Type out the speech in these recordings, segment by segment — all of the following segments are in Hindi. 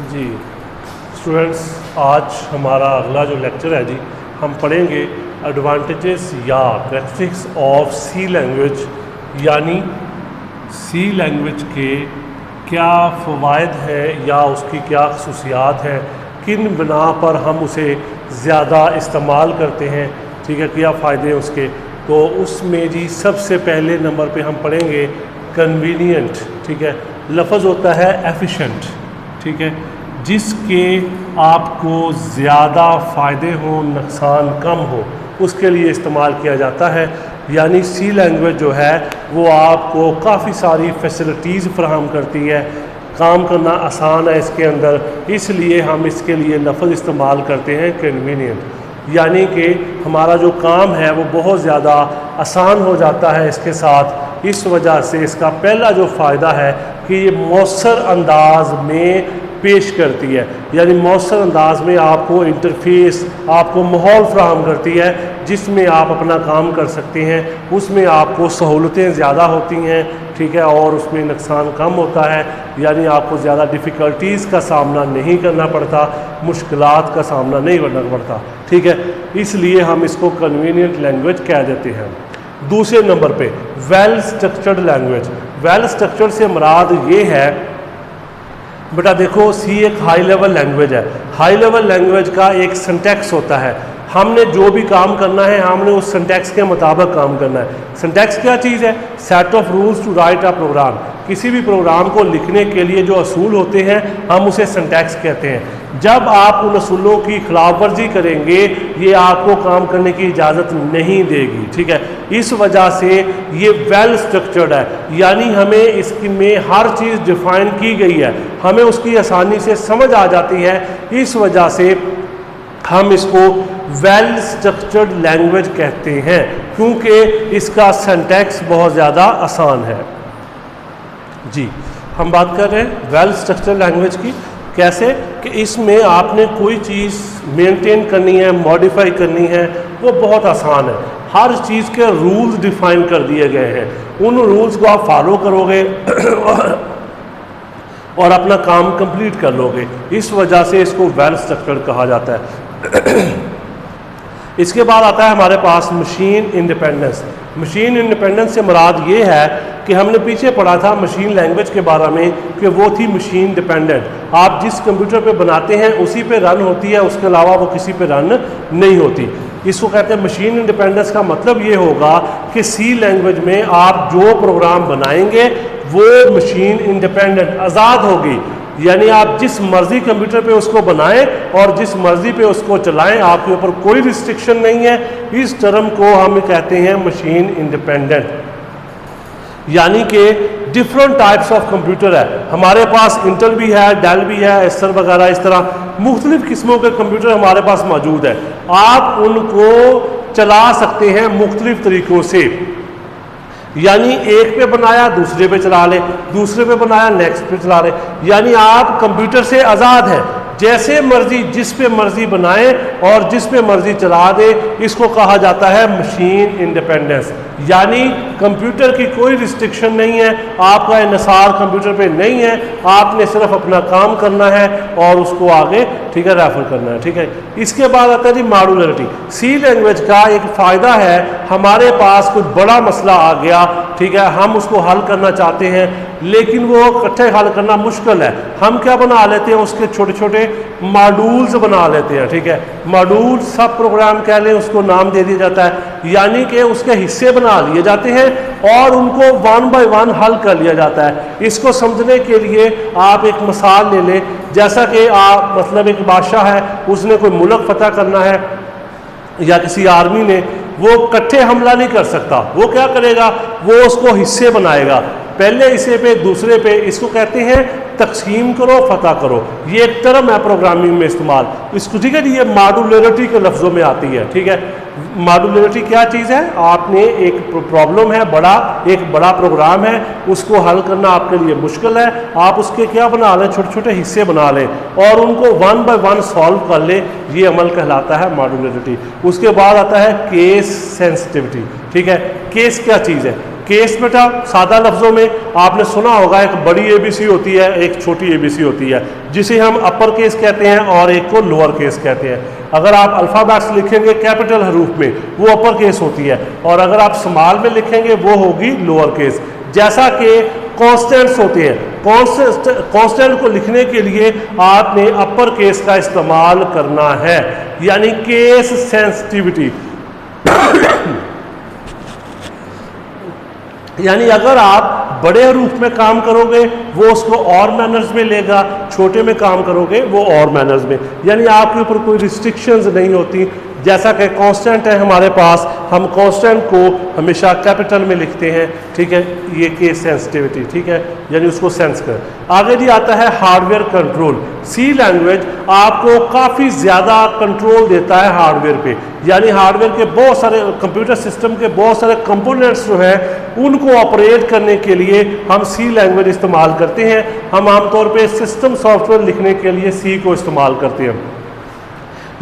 जी स्टूडेंट्स, आज हमारा अगला जो लेक्चर है जी, हम पढ़ेंगे एडवांटेजेस या कैरेक्टरिस्टिक्स ऑफ सी लैंग्वेज, यानी सी लैंग्वेज के क्या फ़वाइद हैं या उसकी क्या खसूसियात हैं, किन बिना पर हम उसे ज़्यादा इस्तेमाल करते हैं, ठीक है, क्या फ़ायदे हैं उसके। तो उसमें जी सबसे पहले नंबर पे हम पढ़ेंगे कन्वीनियंट, ठीक है। लफ्ज़ होता है एफिशिएंट, ठीक है, जिसके आपको ज़्यादा फ़ायदे हो, नुकसान कम हो, उसके लिए इस्तेमाल किया जाता है। यानी सी लैंग्वेज जो है वो आपको काफ़ी सारी फैसिलिटीज़ फराहम करती है, काम करना आसान है इसके अंदर, इसलिए हम इसके लिए लफ्ज़ इस्तेमाल करते हैं कन्वीनियंट। यानी कि हमारा जो काम है वो बहुत ज़्यादा आसान हो जाता है इसके साथ। इस वजह से इसका पहला जो फ़ायदा है कि ये मौसर अंदाज में पेश करती है, यानी मौसर अंदाज में आपको इंटरफेस, आपको माहौल फ्राहम करती है जिसमें आप अपना काम कर सकते हैं। उसमें आपको सहूलतें ज़्यादा होती हैं, ठीक है, और उसमें नुकसान कम होता है, यानी आपको ज़्यादा डिफ़िकल्टीज़ का सामना नहीं करना पड़ता, मुश्किलात का सामना नहीं करना पड़ता, ठीक है। इसलिए हम इसको कन्वीनियंट लैंग्वेज कह देते हैं। दूसरे नंबर पे well structured language. Well structured से मुराद ये है, बेटा देखो सी एक हाई लेवल लैंग्वेज है। हाई लेवल लैंग्वेज का एक सिंटैक्स होता है, हमने जो भी काम करना है हमने उस सिंटैक्स के मुताबिक काम करना है। सिंटैक्स क्या चीज़ है? Set of rules to write a program. किसी भी प्रोग्राम को लिखने के लिए जो असूल होते हैं हम उसे सिंटैक्स कहते हैं। जब आप उन असूलों की खिलाफ वर्जी करेंगे ये आपको काम करने की इजाज़त नहीं देगी, ठीक है। इस वजह से ये वेल स्ट्रक्चर्ड है, यानी हमें इसमें हर चीज़ डिफाइन की गई है, हमें उसकी आसानी से समझ आ जाती है। इस वजह से हम इसको वेल स्ट्रक्चर्ड लैंग्वेज कहते हैं, क्योंकि इसका सिंटैक्स बहुत ज़्यादा आसान है। जी हम बात कर रहे हैं वेल स्ट्रक्चर्ड लैंग्वेज की। कैसे कि इसमें आपने कोई चीज़ मेंटेन करनी है, मॉडिफाई करनी है, वो बहुत आसान है। हर चीज़ के रूल्स डिफाइन कर दिए गए हैं, उन रूल्स को आप फॉलो करोगे और अपना काम कंप्लीट कर लोगे। इस वजह से इसको वेल स्ट्रक्चर्ड कहा जाता है। इसके बाद आता है हमारे पास मशीन इंडिपेंडेंस। मशीन इंडिपेंडेंस से मुराद ये है कि हमने पीछे पढ़ा था मशीन लैंग्वेज के बारे में कि वो थी मशीन डिपेंडेंट। आप जिस कंप्यूटर पे बनाते हैं उसी पे रन होती है, उसके अलावा वो किसी पे रन नहीं होती। इसको कहते हैं मशीन इंडिपेंडेंस। का मतलब ये होगा कि सी लैंग्वेज में आप जो प्रोग्राम बनाएंगे वो मशीन इंडिपेंडेंट, आज़ाद होगी, यानी आप जिस मर्ज़ी कंप्यूटर पे उसको बनाएं और जिस मर्ज़ी पे उसको चलाएं, आपके ऊपर कोई रिस्ट्रिक्शन नहीं है। इस टर्म को हम कहते हैं मशीन इंडिपेंडेंट। यानी कि डिफरेंट टाइप्स ऑफ कंप्यूटर है हमारे पास, इंटेल भी है, डेल भी है, एसर वगैरह, इस तरह मुख्तलिफ किस्मों के कंप्यूटर हमारे पास मौजूद है। आप उनको चला सकते हैं मुख्तलिफ तरीक़ों से, यानी एक पे बनाया दूसरे पे चला ले, दूसरे पे बनाया नेक्स्ट पे चला ले, यानी आप कंप्यूटर से आज़ाद है, जैसे मर्जी जिस पे मर्जी बनाए और जिस पे मर्जी चला दे। इसको कहा जाता है मशीन इंडिपेंडेंस, यानी कंप्यूटर की कोई रिस्ट्रिक्शन नहीं है, आपका इन्हिसार कंप्यूटर पे नहीं है, आपने सिर्फ अपना काम करना है और उसको आगे, ठीक है, रेफर करना है, ठीक है। इसके बाद आता है जी मॉड्यूलरिटी। सी लैंग्वेज का एक फ़ायदा है, हमारे पास कुछ बड़ा मसला आ गया, ठीक है, हम उसको हल करना चाहते हैं लेकिन वो इकट्ठे हल करना मुश्किल है। हम क्या बना लेते हैं, उसके छोटे छोटे मॉड्यूल्स बना लेते हैं, ठीक है। मॉड्यूल सब प्रोग्राम कह लें, उसको नाम दे दिया जाता है, यानी कि उसके हिस्से बना लिए जाते हैं और उनको वन बाय वन हल कर लिया जाता है। इसको समझने के लिए आप एक मिसाल ले लें, जैसा कि आप मतलब एक बादशाह है, उसने कोई मुल्क फतह करना है या किसी आर्मी ने, वो इकट्ठे हमला नहीं कर सकता। वो क्या करेगा, वो उसको हिस्से बनाएगा, पहले हिस्से पे दूसरे पे, इसको कहते हैं तकसीम करो, फतह करो। ये एक टर्म है प्रोग्रामिंग में इस्तेमाल, इसको, ठीक है। ये मॉड्यूलरिटी के लफ्ज़ों में आती है, ठीक है। मॉड्यूलरिटी क्या चीज़ है, आपने एक प्रॉब्लम है, एक बड़ा प्रोग्राम है, उसको हल करना आपके लिए मुश्किल है, आप उसके क्या बना लें, छोटे छोटे हिस्से बना लें और उनको वन बाय वन सॉल्व कर लें, ये अमल कहलाता है मॉड्यूलरिटी। उसके बाद आता है केस सेंसिटिविटी, ठीक है। केस क्या चीज़ है? केस बेटा सादा लफ्ज़ों में आपने सुना होगा, एक बड़ी ABC होती है, एक छोटी ABC होती है, जिसे हम अपर केस कहते हैं और एक को लोअर केस कहते हैं। अगर आप अल्फ़ाबेट्स लिखेंगे कैपिटल हरूफ में वो अपर केस होती है, और अगर आप स्मॉल में लिखेंगे वो होगी लोअर केस। जैसा कि कॉन्स्टेंट्स होते हैं, कॉन्स्टेंट को लिखने के लिए आपने अपर केस का इस्तेमाल करना है, यानी केस सेंसिटिविटी। यानी अगर आप बड़े हरूफ में काम करोगे वो उसको और मैनर्स में लेगा, छोटे में काम करोगे वो और मैनर्स में, यानी आपके ऊपर कोई रिस्ट्रिक्शंस नहीं होती। जैसा कि कांस्टेंट है हमारे पास, हम कांस्टेंट को हमेशा कैपिटल में लिखते हैं, ठीक है, ये केस सेंसिटिविटी, ठीक है, यानी उसको सेंस कर। आगे जी आता है हार्डवेयर कंट्रोल। सी लैंग्वेज आपको काफ़ी ज़्यादा कंट्रोल देता है हार्डवेयर पे, यानी हार्डवेयर के बहुत सारे कंप्यूटर सिस्टम के बहुत सारे कंपोनेंट्स जो हैं उनको ऑपरेट करने के लिए हम सी लैंग्वेज इस्तेमाल करते हैं। हम आमतौर पे सिस्टम सॉफ्टवेयर लिखने के लिए सी को इस्तेमाल करते हैं,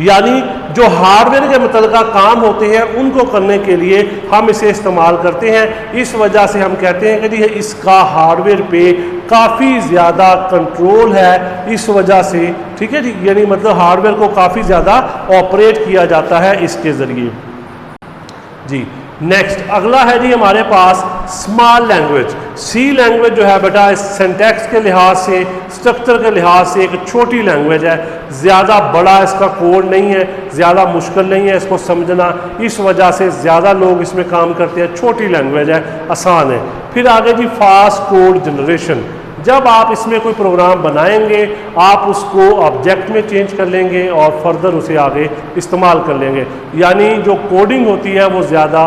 यानी जो हार्डवेयर के मतलब काम होते हैं उनको करने के लिए हम इसे इस्तेमाल करते हैं। इस वजह से हम कहते हैं कि जी इसका हार्डवेयर पे काफ़ी ज़्यादा कंट्रोल है, इस वजह से, ठीक है जी, यानी मतलब हार्डवेयर को काफ़ी ज़्यादा ऑपरेट किया जाता है इसके ज़रिए जी। नेक्स्ट अगला है जी हमारे पास स्मॉल लैंग्वेज। सी लैंग्वेज जो है बेटा सिंटैक्स के लिहाज से, स्ट्रक्चर के लिहाज से एक छोटी लैंग्वेज है, ज़्यादा बड़ा इसका कोड नहीं है, ज़्यादा मुश्किल नहीं है इसको समझना, इस वजह से ज़्यादा लोग इसमें काम करते हैं, छोटी लैंग्वेज है, आसान है। फिर आगे जी फास्ट कोड जनरेशन। जब आप इसमें कोई प्रोग्राम बनाएंगे आप उसको ऑब्जेक्ट में चेंज कर लेंगे और फर्दर उसे आगे इस्तेमाल कर लेंगे, यानी जो कोडिंग होती है वो ज़्यादा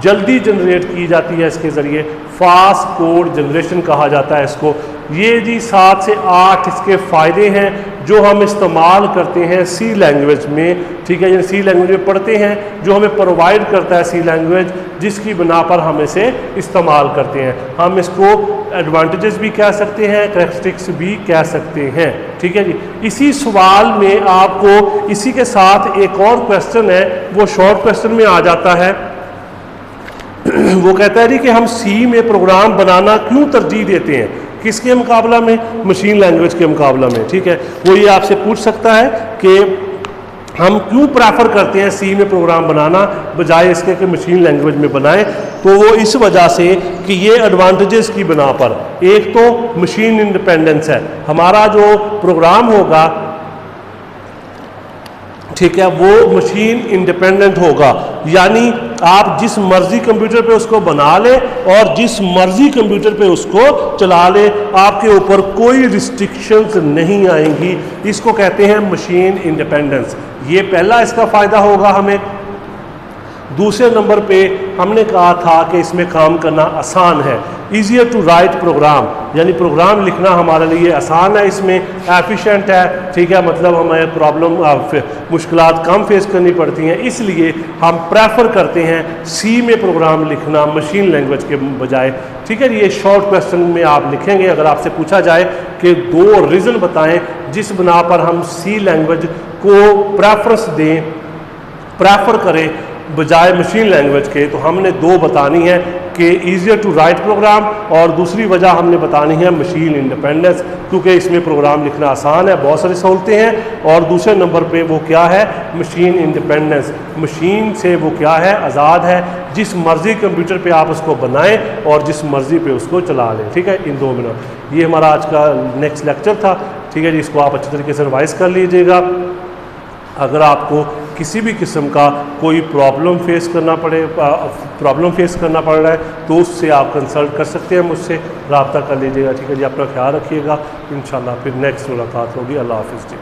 जल्दी जनरेट की जाती है इसके ज़रिए, फास्ट कोड जनरेशन कहा जाता है इसको। ये जी 7 से 8 इसके फ़ायदे हैं जो हम इस्तेमाल करते हैं सी लैंग्वेज में, ठीक है, यानी सी लैंग्वेज में पढ़ते हैं, जो हमें प्रोवाइड करता है सी लैंग्वेज, जिसकी बिना पर हम इसे इस्तेमाल करते हैं। हम इसको एडवांटेजेस भी कह सकते हैं, कैरेक्टरिस्टिक्स भी कह सकते हैं, ठीक है जी। इसी सवाल में आपको इसी के साथ एक और क्वेश्चन है, वो शॉर्ट क्वेश्चन में आ जाता है। वो कहता है जी कि हम सी में प्रोग्राम बनाना क्यों तरजीह देते हैं, किसके मुकाबला में, मशीन लैंग्वेज के मुकाबला में, ठीक है। वो ये आपसे पूछ सकता है कि हम क्यों प्रेफर करते हैं सी में प्रोग्राम बनाना बजाय इसके कि मशीन लैंग्वेज में बनाएं। तो वो इस वजह से कि ये एडवांटेजेस की बिना पर, एक तो मशीन इंडिपेंडेंस है, हमारा जो प्रोग्राम होगा, ठीक है, वो मशीन इंडिपेंडेंट होगा, यानी आप जिस मर्जी कंप्यूटर पे उसको बना लें और जिस मर्जी कंप्यूटर पे उसको चला लें, आपके ऊपर कोई रिस्ट्रिक्शंस नहीं आएंगी। इसको कहते हैं मशीन इंडिपेंडेंस। ये पहला इसका फ़ायदा होगा हमें। दूसरे नंबर पे हमने कहा था कि इसमें काम करना आसान है, ईजियर टू राइट प्रोग्राम, यानी प्रोग्राम लिखना हमारे लिए आसान है, इसमें एफिशिएंट है, ठीक है, मतलब हमें प्रॉब्लम मुश्किलात कम फेस करनी पड़ती हैं, इसलिए हम प्रेफर करते हैं सी में प्रोग्राम लिखना मशीन लैंग्वेज के बजाय, ठीक है। ये शॉर्ट क्वेश्चन में आप लिखेंगे, अगर आपसे पूछा जाए कि 2 रीज़न बताएं जिस बना पर हम सी लैंग्वेज को प्रेफरेंस दें, प्रेफर करें बजाय मशीन लैंग्वेज के, तो हमने 2 बतानी है कि ईजियर टू राइट प्रोग्राम, और दूसरी वजह हमने बतानी है मशीन इंडिपेंडेंस, क्योंकि इसमें प्रोग्राम लिखना आसान है, बहुत सारी सहूलतें हैं, और दूसरे नंबर पे वो क्या है, मशीन इंडिपेंडेंस, मशीन से वो क्या है, आज़ाद है, जिस मर्ज़ी कंप्यूटर पे आप उसको बनाएं और जिस मर्ज़ी पे उसको चला लें, ठीक है। इन 2 मिनट ये हमारा आज का नेक्स्ट लेक्चर था, ठीक है जी। इसको आप अच्छी तरीके से रिवाइज कर लीजिएगा। अगर आपको किसी भी किस्म का कोई प्रॉब्लम फेस करना पड़ रहा है तो उससे आप कंसल्ट कर सकते हैं, मुझसे रब्ता कर लीजिएगा, ठीक है जी। अपना ख्याल रखिएगा, इंशाल्लाह फिर नेक्स्ट मुलाकात होगी। अल्लाह हाफ़िज़ जी।